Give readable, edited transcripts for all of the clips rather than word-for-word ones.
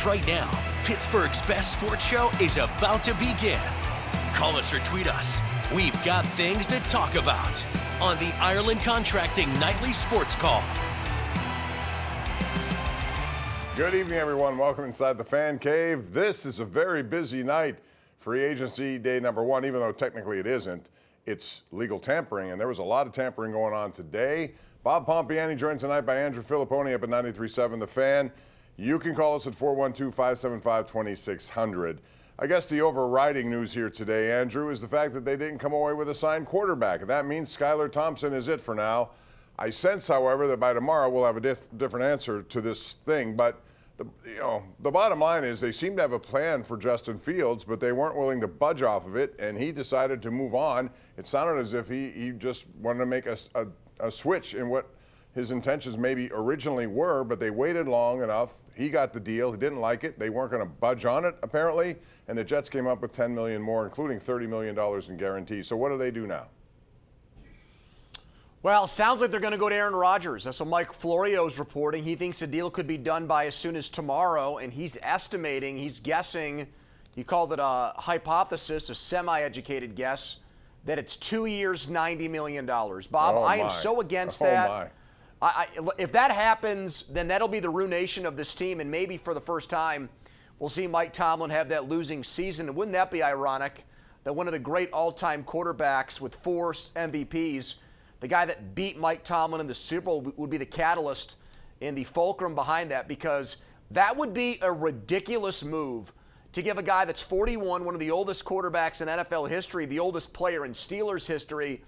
Right now, Pittsburgh's best sports show is about to begin. Call us or tweet us. We've got things to talk about on the Ireland Contracting Nightly Sports Call. Good evening, everyone. Welcome inside the Fan Cave. This is a very busy night. Free agency day number one, even though technically it isn't. It's legal tampering, and there was a lot of tampering going on today. Bob Pompeani joined tonight by Andrew Fillipponi up at 93.7 The Fan. You can call us at 412-575-2600. I guess the overriding news here today, Andrew, is the fact that they didn't come away with a signed quarterback. That means Skylar Thompson is it for now. I sense, however, that by tomorrow we'll have a different answer to this thing. But the bottom line is they seem to have a plan for Justin Fields, but they weren't willing to budge off of it, and he decided to move on. It sounded as if he just wanted to make a switch in what his intentions maybe originally were, but they waited long enough. He got the deal. He didn't like it. They weren't going to budge on it, apparently, and the Jets came up with $10 million more, including $30 million in guarantees. So what do they do now? Well, sounds like they're going to go to Aaron Rodgers. That's what Mike Florio's reporting. He thinks the deal could be done by as soon as tomorrow, and he's estimating, he's guessing, he called it a hypothesis, a semi-educated guess, that it's 2 years, $90 million. Bob, I am so against that. If that happens, then that'll be the ruination of this team, and maybe for the first time, we'll see Mike Tomlin have that losing season. And wouldn't that be ironic that one of the great all-time quarterbacks with 4 MVPs, the guy that beat Mike Tomlin in the Super Bowl, would be the catalyst in the fulcrum behind that, because that would be a ridiculous move to give a guy that's 41, one of the oldest quarterbacks in NFL history, the oldest player in Steelers history,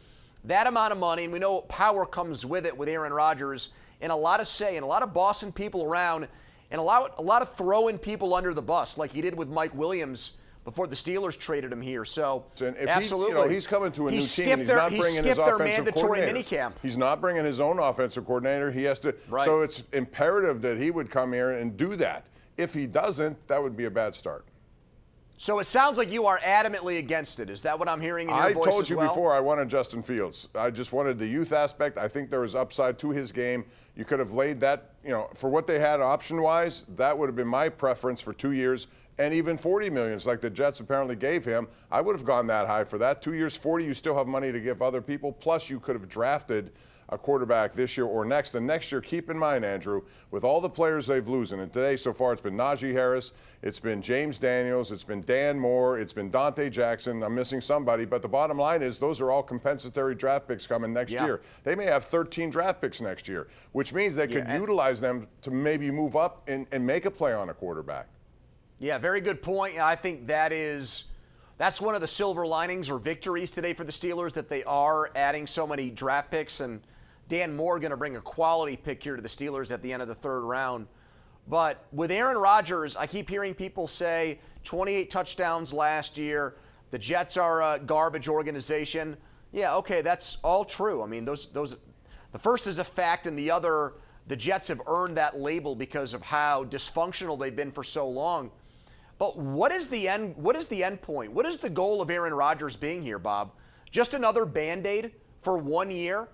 that amount of money. And we know power comes with it with Aaron Rodgers, and a lot of say, and a lot of bossing people around, and a lot of throwing people under the bus, like he did with Mike Williams before the Steelers traded him here. So absolutely, he's coming to a new team, and he's not bringing his offensive coordinator. Minicamp. He's not bringing his own offensive coordinator. He has to. Right. So it's imperative that he would come here and do that. If he doesn't, that would be a bad start. So it sounds like you are adamantly against it. Is that what I'm hearing in your voice as well? I told you before I wanted Justin Fields. I just wanted the youth aspect. I think there was upside to his game. You could have laid that, for what they had option-wise, that would have been my preference for 2 years, and even $40 million, like the Jets apparently gave him. I would have gone that high for that. 2 years, 40, you still have money to give other people, plus you could have drafted a quarterback this year or next. And next year, keep in mind, Andrew, with all the players they've losing, and today so far it's been Najee Harris, it's been James Daniels, it's been Dan Moore, it's been Dante Jackson. I'm missing somebody, but the bottom line is those are all compensatory draft picks coming next year. They may have 13 draft picks next year, which means they could utilize them to maybe move up and make a play on a quarterback. Yeah, very good point. I think that's one of the silver linings or victories today for the Steelers, that they are adding so many draft picks, and Dan Moore going to bring a quality pick here to the Steelers at the end of the third round. But with Aaron Rodgers, I keep hearing people say 28 touchdowns last year. The Jets are a garbage organization. Yeah, okay, that's all true. I mean, those the first is a fact, and the other, the Jets have earned that label because of how dysfunctional they've been for so long. But what is the end point? What is the goal of Aaron Rodgers being here, Bob? Just another Band-Aid for 1 year?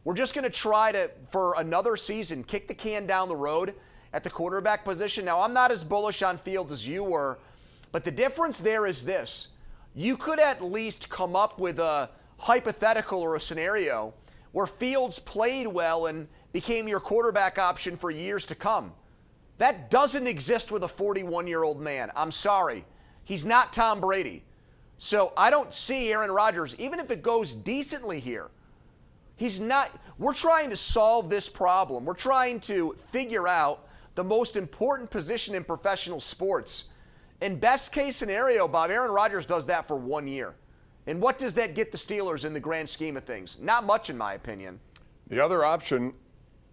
We're just going to try to, for another season, kick the can down the road at the quarterback position. Now, I'm not as bullish on Fields as you were, but the difference there is this. You could at least come up with a hypothetical or a scenario where Fields played well and became your quarterback option for years to come. That doesn't exist with a 41-year-old man. I'm sorry. He's not Tom Brady. So I don't see Aaron Rodgers, even if it goes decently here. He's not. We're trying to solve this problem. We're trying to figure out the most important position in professional sports. In best case scenario, Bob, Aaron Rodgers does that for 1 year. And what does that get the Steelers in the grand scheme of things? Not much, in my opinion. The other option,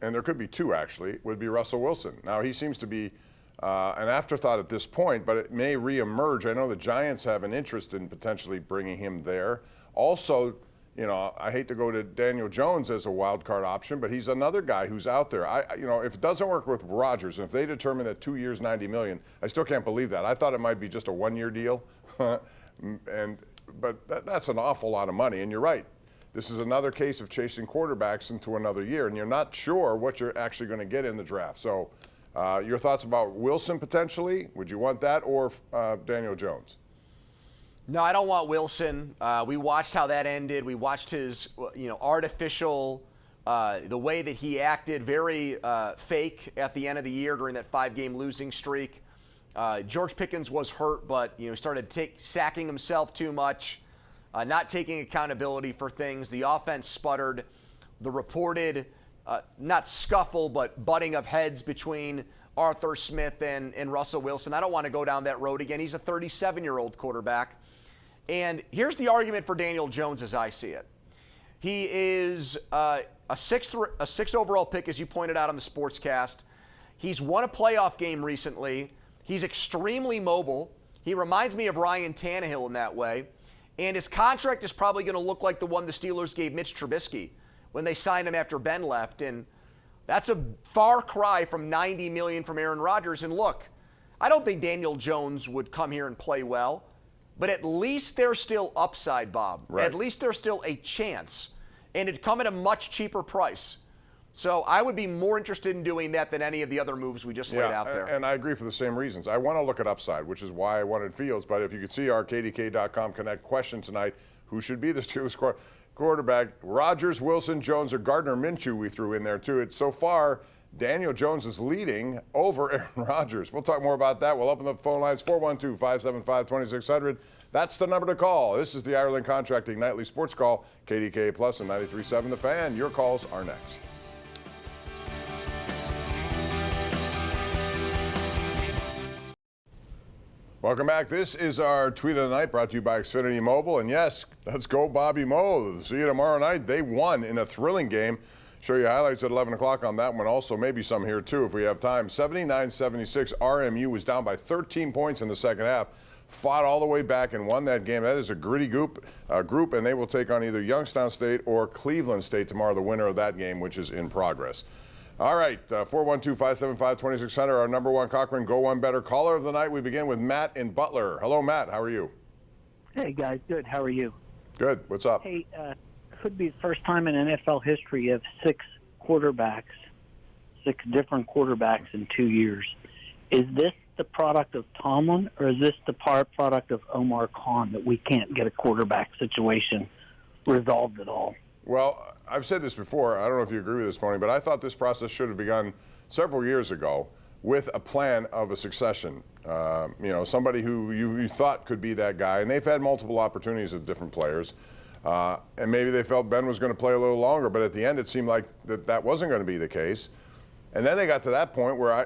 and there could be two actually, would be Russell Wilson. Now, he seems to be an afterthought at this point, but it may reemerge. I know the Giants have an interest in potentially bringing him there. Also, I hate to go to Daniel Jones as a wild card option, but he's another guy who's out there. If it doesn't work with Rodgers, and if they determine that 2 years, $90 million, I still can't believe that. I thought it might be just a 1 year deal, but that's an awful lot of money. And you're right. This is another case of chasing quarterbacks into another year, and you're not sure what you're actually going to get in the draft. So Your thoughts about Wilson potentially? Would you want that or Daniel Jones? No, I don't want Wilson. We watched how that ended. We watched his, artificial, the way that he acted, very fake at the end of the year during that 5-game losing streak. George Pickens was hurt, but he started sacking himself too much, not taking accountability for things. The offense sputtered. The reported, not scuffle, but butting of heads between Arthur Smith and Russell Wilson. I don't want to go down that road again. He's a 37-year-old quarterback. And here's the argument for Daniel Jones as I see it. He is a sixth overall pick, as you pointed out on the Sportscast. He's won a playoff game recently. He's extremely mobile. He reminds me of Ryan Tannehill in that way. And his contract is probably going to look like the one the Steelers gave Mitch Trubisky when they signed him after Ben left. And that's a far cry from $90 million from Aaron Rodgers. And look, I don't think Daniel Jones would come here and play well, but at least there's still upside, Bob. Right. At least there's still a chance. And it'd come at a much cheaper price. So I would be more interested in doing that than any of the other moves we just laid out there. And I agree for the same reasons. I want to look at upside, which is why I wanted Fields. But if you could see our KDKA.com Connect question tonight, who should be the Steelers quarterback? Rodgers, Wilson, Jones, or Gardner Minshew we threw in there too. It's so far, Daniel Jones is leading over Aaron Rodgers. We'll talk more about that. We'll open up the phone lines, 412-575-2600. That's the number to call. This is the Ireland Contracting Nightly Sports Call, KDKA Plus and 93.7 The Fan. Your calls are next. Welcome back. This is our Tweet of the Night brought to you by Xfinity Mobile. And yes, let's go Bobby Moe. See you tomorrow night. They won in a thrilling game. Show you highlights at 11 o'clock on that one. Also, maybe some here too if we have time. 79-76. RMU was down by 13 points in the second half. Fought all the way back and won that game. That is a gritty group, and they will take on either Youngstown State or Cleveland State tomorrow, the winner of that game, which is in progress. All right, 412-575-2600, our number one Cochran Go One Better caller of the night. We begin with Matt in Butler. Hello, Matt. How are you? Hey, guys. Good. How are you? Good. What's up? Hey, could be the first time in NFL history of six different quarterbacks in 2 years. Is this the product of Tomlin, or is this the product of Omar Khan that we can't get a quarterback situation resolved at all? Well, I've said this before. I don't know if you agree with this, Tony, but I thought this process should have begun several years ago with a plan of a succession. Somebody who you thought could be that guy, and they've had multiple opportunities with different players. And maybe they felt Ben was going to play a little longer, but at the end it seemed like that wasn't going to be the case. And then they got to that point where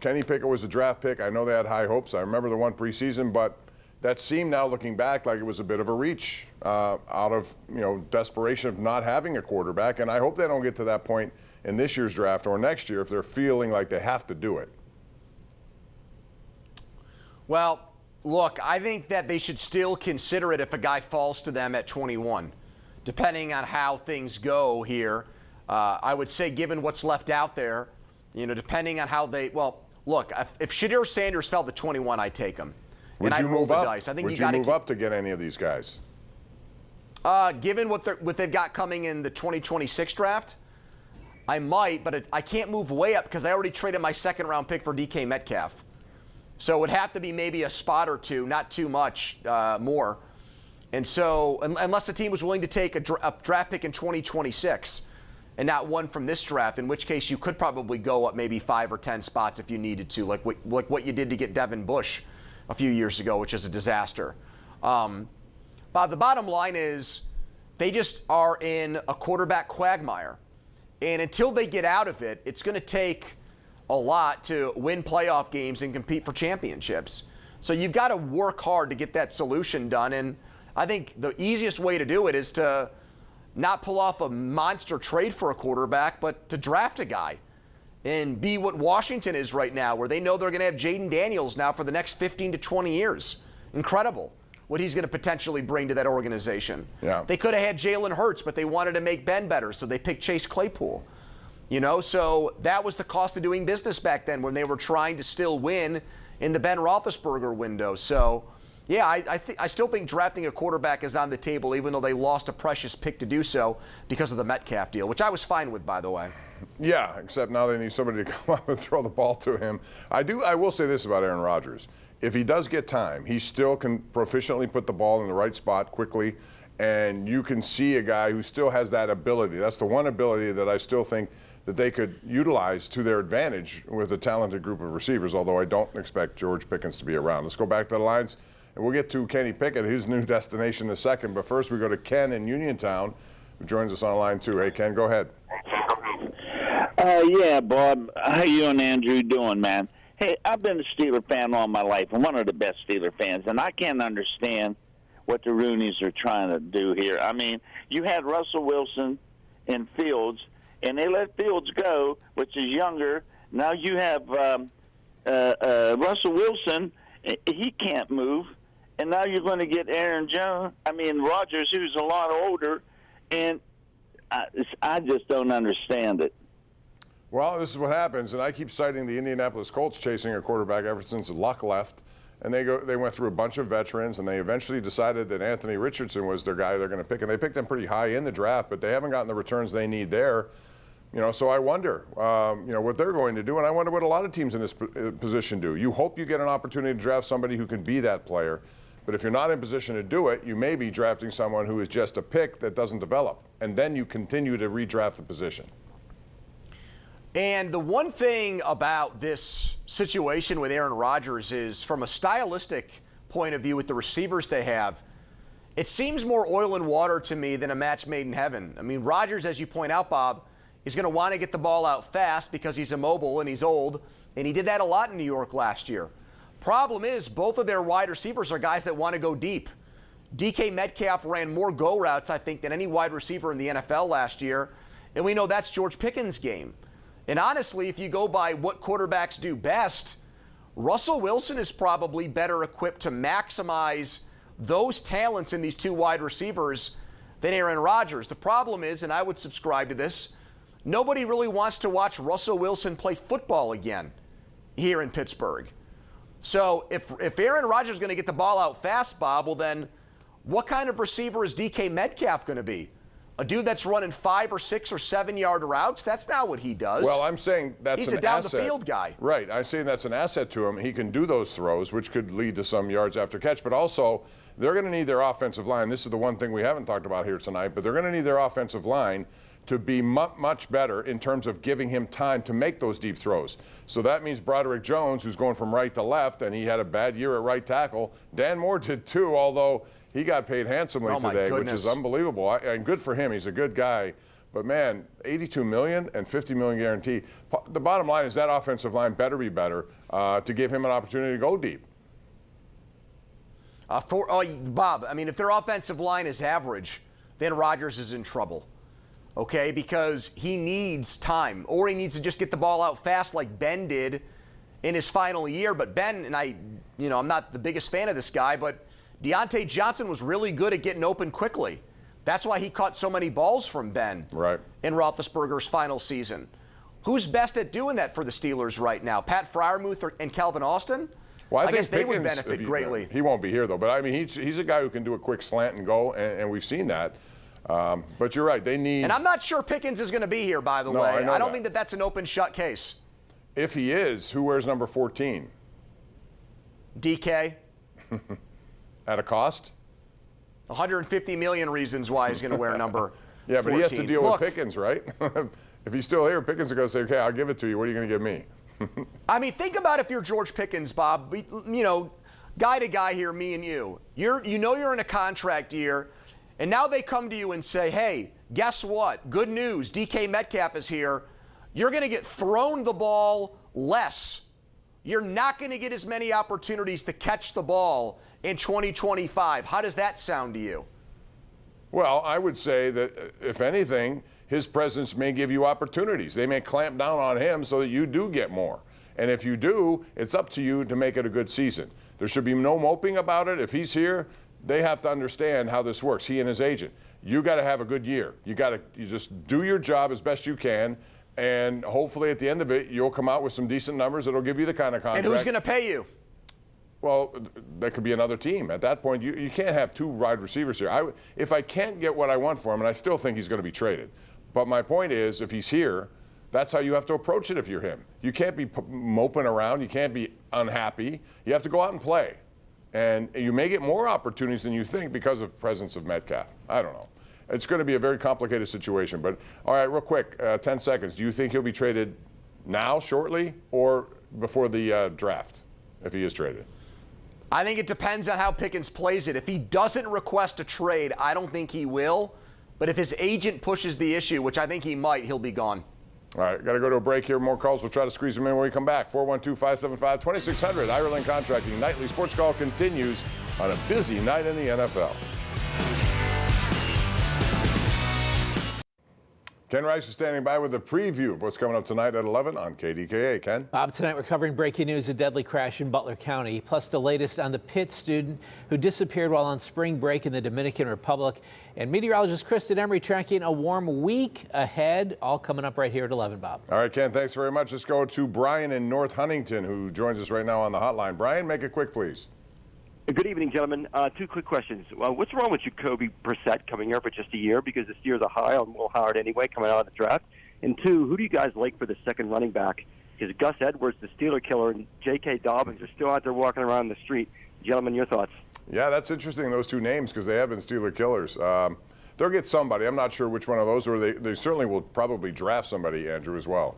Kenny Pickett was a draft pick. I know they had high hopes. I remember the one preseason, but that seemed now looking back like it was a bit of a reach out of desperation of not having a quarterback. And I hope they don't get to that point in this year's draft or next year if they're feeling like they have to do it. Well, look, I think that they should still consider it if a guy falls to them at 21, depending on how things go here. I would say, given what's left out there, depending on how they. Well, look, if Shadir Sanders fell to 21, I'd take him. Would and you I'd roll move the up? dice. I think Would you got to move up to get any of these guys? Given what they've got coming in the 2026 draft, I might, but I can't move way up because I already traded my second-round pick for DK Metcalf. So it would have to be maybe a spot or two, not too much more. And so, unless the team was willing to take a draft pick in 2026 and not one from this draft, in which case you could probably go up maybe 5 or 10 spots if you needed to, like what you did to get Devin Bush a few years ago, which is a disaster. Bob, the bottom line is they just are in a quarterback quagmire. And until they get out of it, it's going to take a lot to win playoff games and compete for championships. So you've got to work hard to get that solution done. And I think the easiest way to do it is to not pull off a monster trade for a quarterback, but to draft a guy and be what Washington is right now, where they know they're going to have Jaden Daniels now for the next 15 to 20 years. Incredible what he's going to potentially bring to that organization. Yeah. They could have had Jalen Hurts, but they wanted to make Ben better, so they picked Chase Claypool. So that was the cost of doing business back then when they were trying to still win in the Ben Roethlisberger window. So, yeah, I still think drafting a quarterback is on the table, even though they lost a precious pick to do so because of the Metcalf deal, which I was fine with, by the way. Yeah, except now they need somebody to come up and throw the ball to him. I will say this about Aaron Rodgers. If he does get time, he still can proficiently put the ball in the right spot quickly, and you can see a guy who still has that ability. That's the one ability that I still think that they could utilize to their advantage with a talented group of receivers, although I don't expect George Pickens to be around. Let's go back to the lines, and we'll get to Kenny Pickett, his new destination in a second. But first, we go to Ken in Uniontown, who joins us on line 2. Hey, Ken, go ahead. Yeah, Bob. How you and Andrew doing, man? Hey, I've been a Steeler fan all my life. I'm one of the best Steeler fans, and I can't understand what the Rooneys are trying to do here. I mean, you had Russell Wilson and Fields, and they let Fields go, which is younger. Now you have Russell Wilson. He can't move. And now you're going to get Rodgers, who's a lot older, and I just don't understand it. Well, this is what happens, and I keep citing the Indianapolis Colts chasing a quarterback ever since Luck left, and they went through a bunch of veterans, and they eventually decided that Anthony Richardson was their guy they're going to pick, and they picked him pretty high in the draft, but they haven't gotten the returns they need there. So I wonder, what they're going to do, and I wonder what a lot of teams in this position do. You hope you get an opportunity to draft somebody who can be that player, but if you're not in position to do it, you may be drafting someone who is just a pick that doesn't develop, and then you continue to redraft the position. And the one thing about this situation with Aaron Rodgers is, from a stylistic point of view with the receivers they have, it seems more oil and water to me than a match made in heaven. I mean, Rodgers, as you point out, Bob, is going to want to get the ball out fast because he's immobile and he's old, and he did that a lot in New York last year. Problem is, both of their wide receivers are guys that want to go deep. DK Metcalf ran more go routes, I think, than any wide receiver in the NFL last year, and we know that's George Pickens' game. And honestly, if you go by what quarterbacks do best, Russell Wilson is probably better equipped to maximize those talents in these two wide receivers than Aaron Rodgers. The problem is, and I would subscribe to this, nobody really wants to watch Russell Wilson play football again here in Pittsburgh. So if Aaron Rodgers is going to get the ball out fast, Bob, well then what kind of receiver is DK Metcalf going to be? A dude that's running 5 or 6 or 7 yard routes? That's not what he does. Well, I'm saying that's he's an a down asset. the field guy. Right. I'm saying that's an asset to him. He can do those throws, which could lead to some yards after catch. But also, they're going to need their offensive line. This is the one thing we haven't talked about here tonight, but they're going to need their offensive line to be much better in terms of giving him time to make those deep throws. So that means Broderick Jones, who's going from right to left, and he had a bad year at right tackle. Dan Moore did too, although he got paid handsomely today, which is unbelievable. And good for him. He's a good guy. But, man, $82 million and $50 million guarantee. The bottom line is that offensive line better be better to give him an opportunity to go deep. Bob, I mean, if their offensive line is average, then Rodgers is in trouble. Okay, because he needs time, or he needs to just get the ball out fast like Ben did in his final year. But Ben, and I'm not the biggest fan of this guy, but Deontay Johnson was really good at getting open quickly. That's why he caught so many balls from Ben in Roethlisberger's final season. Who's best at doing that for the Steelers right now? Pat Freiermuth and Calvin Austin? Well, I guess they would benefit greatly. He won't be here, though. But, I mean, he's a guy who can do a quick slant and go, and we've seen that. But you're right. They need. And I'm not sure Pickens is going to be here, by the way. I don't think that that's an open shut case. If he is, who wears number 14? DK. At a cost? 150 million reasons why he's going to wear number 14. Yeah, but he has to deal with Pickens, right? If he's still here, Pickens is going to say, okay, I'll give it to you. What are you going to give me? I mean, think about if you're George Pickens, Bob. Guy to guy here, me and you. You're in a contract year. And now they come to you and say, hey, guess what? Good news. DK Metcalf is here. You're going to get thrown the ball less. You're not going to get as many opportunities to catch the ball in 2025. How does that sound to you? Well, I would say that, if anything, his presence may give you opportunities. They may clamp down on him so that you do get more. And if you do, it's up to you to make it a good season. There should be no moping about it. If he's here, they have to understand how this works, he and his agent. You got to have a good year. You just do your job as best you can, and hopefully at the end of it, you'll come out with some decent numbers that'll give you the kind of contract. And who's going to pay you? Well, that could be another team. At that point, you can't have two wide receivers here. If I can't get what I want for him, and I still think he's going to be traded, but my point is, if he's here, That's how you have to approach it if you're him. You can't be moping around. You can't be unhappy. You have to go out and play. And you may get more opportunities than you think because of presence of Metcalf. I don't know. It's going to be a very complicated situation. But, all right, real quick, 10 seconds. Do you think he'll be traded now, shortly, or before the draft, if he is traded? I think it depends on how Pickens plays it. If he doesn't request a trade, I don't think he will. But if his agent pushes the issue, which I think he might, he'll be gone. All right, got to go to a break here. More calls. We'll try to squeeze them in when we come back. 412-575-2600. Ireland Contracting Nightly Sports Call continues on a busy night in the NFL. Ken Rice is standing by with a preview of what's coming up tonight at 11 on KDKA. Ken? Bob, tonight we're covering breaking news, a deadly crash in Butler County, plus the latest on the Pitt student who disappeared while on spring break in the Dominican Republic. And meteorologist Kristen Emery tracking a warm week ahead, all coming up right here at 11, Bob. All right, Ken, thanks very much. Let's go to Brian in North Huntington, who joins us right now on the hotline. Brian, make it quick, please. Good evening, gentlemen. Two quick questions. What's wrong with Jacoby Brissett coming here for just a year? Because the Steelers are high on Will Howard anyway, coming out of the draft. And two, who do you guys like for the second running back? Because Gus Edwards, the Steeler killer, and J.K. Dobbins are still out there walking around the street. Gentlemen, your thoughts? Yeah, that's interesting, those two names, because they have been Steeler killers. They'll get somebody. I'm not sure which one of those, or they certainly will probably draft somebody, Andrew, as well.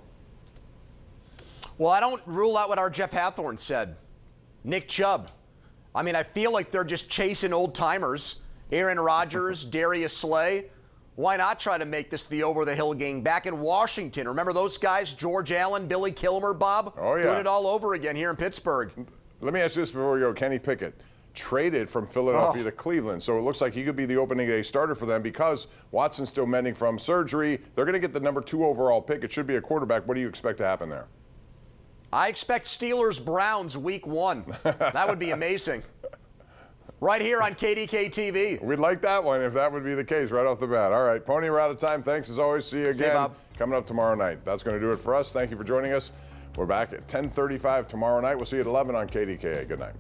Well, I don't rule out what our Jeff Hathorn said. Nick Chubb. I mean, I feel like they're just chasing old-timers. Aaron Rodgers, Darius Slay. Why not try to make this the over-the-hill game? Back in Washington, remember those guys? George Allen, Billy Kilmer, Bob? Oh, yeah. Doing it all over again here in Pittsburgh. Let me ask you this before we go. Kenny Pickett traded from Philadelphia to Cleveland, so it looks like he could be the opening day starter for them because Watson's still mending from surgery. They're going to get the number 2 overall pick. It should be a quarterback. What do you expect to happen there? I expect Steelers-Browns week 1. That would be amazing. Right here on KDKA-TV. We'd like that one if that would be the case right off the bat. All right, Pony, we're out of time. Thanks as always. See you again. See you, Bob. Coming up tomorrow night. That's going to do it for us. Thank you for joining us. We're back at 10:35 tomorrow night. We'll see you at 11 on KDKA. Good night.